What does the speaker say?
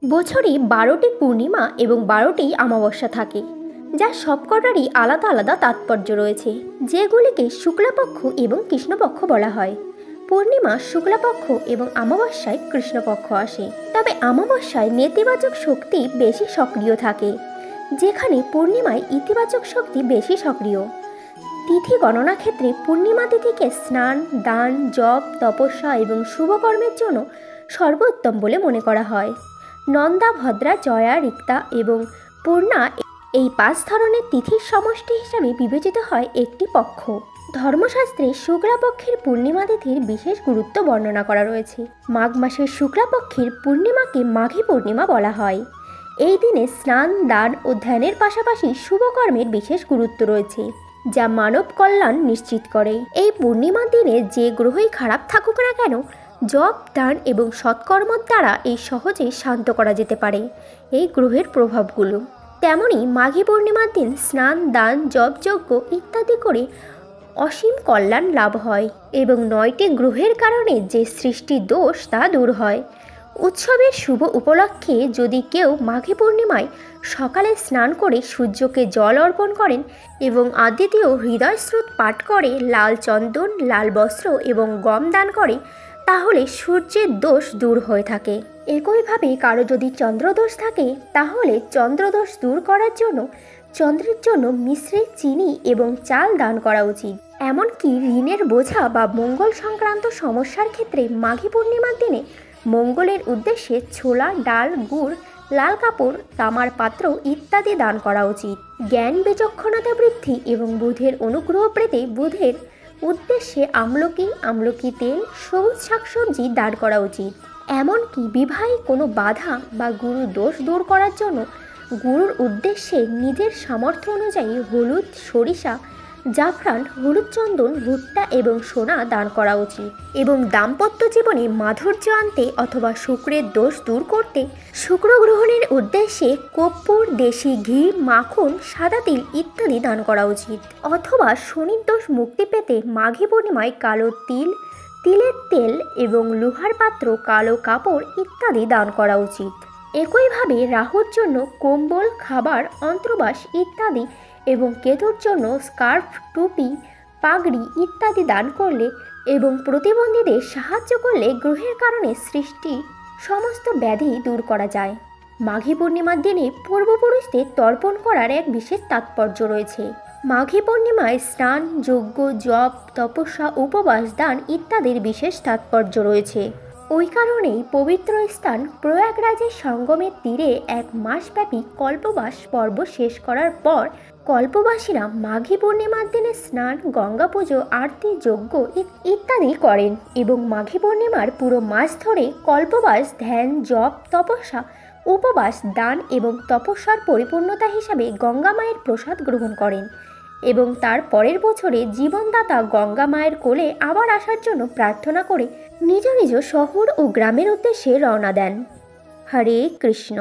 বছরে ১২টি পূর্ণিমা এবং ১২টি অমাবস্যা থাকে, যা সবকটারই আলাদা আলাদা তাৎপর্য রয়েছে, যেগুলিকে শুক্লাপক্ষ এবং কৃষ্ণপক্ষ বলা হয়। পূর্ণিমা শুক্লাপক্ষ এবং অমাবস্যায় কৃষ্ণপক্ষ আসে। তবে অমাবস্যায় নেতিবাচক শক্তি বেশি সক্রিয় থাকে, যেখানে পূর্ণিমায় ইতিবাচক শক্তি বেশি সক্রিয়। তিথি গণনা ক্ষেত্রে পূর্ণিমা তিথিকে স্নান, দান, জপ, তপস্যা এবং শুভকর্মের জন্য সর্বোত্তম বলে মনে করা হয়। নন্দা, ভদ্রা, জয়া, রিক্তা এবং পূর্ণা এই ৫ ধরনের তিথির সমষ্টি হিসাবে বিবেচিত হয় একটি পক্ষ। ধর্মশাস্ত্রে শুক্লাপক্ষের পূর্ণিমা তিথির বিশেষ গুরুত্ব বর্ণনা করা রয়েছে। মাঘ মাসের শুক্লাপক্ষের পূর্ণিমাকে মাঘী পূর্ণিমা বলা হয়। এই দিনে স্নান, দান ও ধ্যানের পাশাপাশি শুভকর্মের বিশেষ গুরুত্ব রয়েছে, যা মানব কল্যাণ নিশ্চিত করে। এই পূর্ণিমার দিনে যে গ্রহই খারাপ থাকুক না কেন, জপ, দান এবং সৎকর্মর দ্বারা এই সহজে শান্ত করা যেতে পারে এই গ্রহের প্রভাবগুলো। তেমনি মাঘী পূর্ণিমার দিন স্নান, দান, জপ, যজ্ঞ ইত্যাদি করে অসীম কল্যাণ লাভ হয় এবং ৯টি গ্রহের কারণে যে সৃষ্টির দোষ তা দূর হয়। উৎসবের শুভ উপলক্ষে যদি কেউ মাঘী পূর্ণিমায় সকালে স্নান করে সূর্যকে জল অর্পণ করেন এবং দ্বিতীয় হৃদয়স্রোত পাঠ করে, লাল চন্দন, লাল বস্ত্র এবং গম দান করে, তাহলে সূর্যের দোষ দূর হয়ে থাকে। একইভাবে কারো যদি চন্দ্রদোষ থাকে, তাহলে চন্দ্রদোষ দূর করার জন্য চন্দ্রের জন্য মিশ্রি, চিনি এবং চাল দান করা উচিত। এমনকি ঋণের বোঝা বা মঙ্গল সংক্রান্ত সমস্যার ক্ষেত্রে মাঘী পূর্ণিমার দিনে মঙ্গলের উদ্দেশ্যে ছোলা, ডাল, গুড়, লাল কাপড়, তামার পাত্র ইত্যাদি দান করা উচিত। জ্ঞান, বিচক্ষণতা বৃদ্ধি এবং বুধের অনুগ্রহ পেতে বুধের উদ্দেশ্যে আমলকি তেল, সবুজ শাকসবজি দান করা উচিত। এমনকি বিবাহে কোনো বাধা বা গুরু দোষ দূর করার জন্য গুরুর উদ্দেশ্যে নিজের সামর্থ্য অনুযায়ী হলুদ, সরিষা, জাফরান, হলুদ চন্দন, ভুট্টা এবং সোনা দান করা উচিত। এবং দাম্পত্য জীবনে মাধুর্য আনতে অথবা শুক্রের দোষ দূর করতে শুক্র গ্রহণের উদ্দেশ্যে কর্পূর, দেশি ঘি, মাখন, সাদা তিল ইত্যাদি দান করা উচিত। অথবা শনির দোষ মুক্তি পেতে মাঘী পূর্ণিমায় কালো তিল, তিলের তেল এবং লোহার পাত্র, কালো কাপড় ইত্যাদি দান করা উচিত। একইভাবে রাহুর জন্য কম্বল, খাবার, অন্তর্বাস ইত্যাদি এবং কেতুর জন্য স্কার্ফ, টুপি, পাগড়ি ইত্যাদি দান করলে এবং প্রতিবন্ধীদের সাহায্য করলে গ্রহের কারণে সৃষ্টি সমস্ত ব্যাধি দূর করা যায়। মাঘী পূর্ণিমার দিনে পূর্বপুরুষদের তর্পণ করার এক বিশেষ তাৎপর্য রয়েছে। মাঘী পূর্ণিমায় স্নান, যজ্ঞ, জপ, তপস্যা, উপবাস, দান ইত্যাদির বিশেষ তাৎপর্য রয়েছে। ওই কারণেই পবিত্র স্থান প্রয়াগরাজের সঙ্গমের তীরে ১ মাসব্যাপী কল্পবাস পর্ব শেষ করার পর কল্পবাসীরা মাঘী পূর্ণিমার দিনে স্নান, গঙ্গা পুজো, আরতি, যজ্ঞ ইত্যাদি করেন এবং মাঘী পূর্ণিমার পুরো মাস ধরে কল্পবাস, ধ্যান, জপ, তপস্যা, উপবাস, দান এবং তপস্যার পরিপূর্ণতা হিসাবে গঙ্গা মায়ের প্রসাদ গ্রহণ করেন এবং তার পরের বছরে জীবনদাতা গঙ্গা মায়ের কোলে আবার আসার জন্য প্রার্থনা করে নিজ নিজ শহর ও গ্রামের উদ্দেশ্যে রওনা দেন। হরে কৃষ্ণ।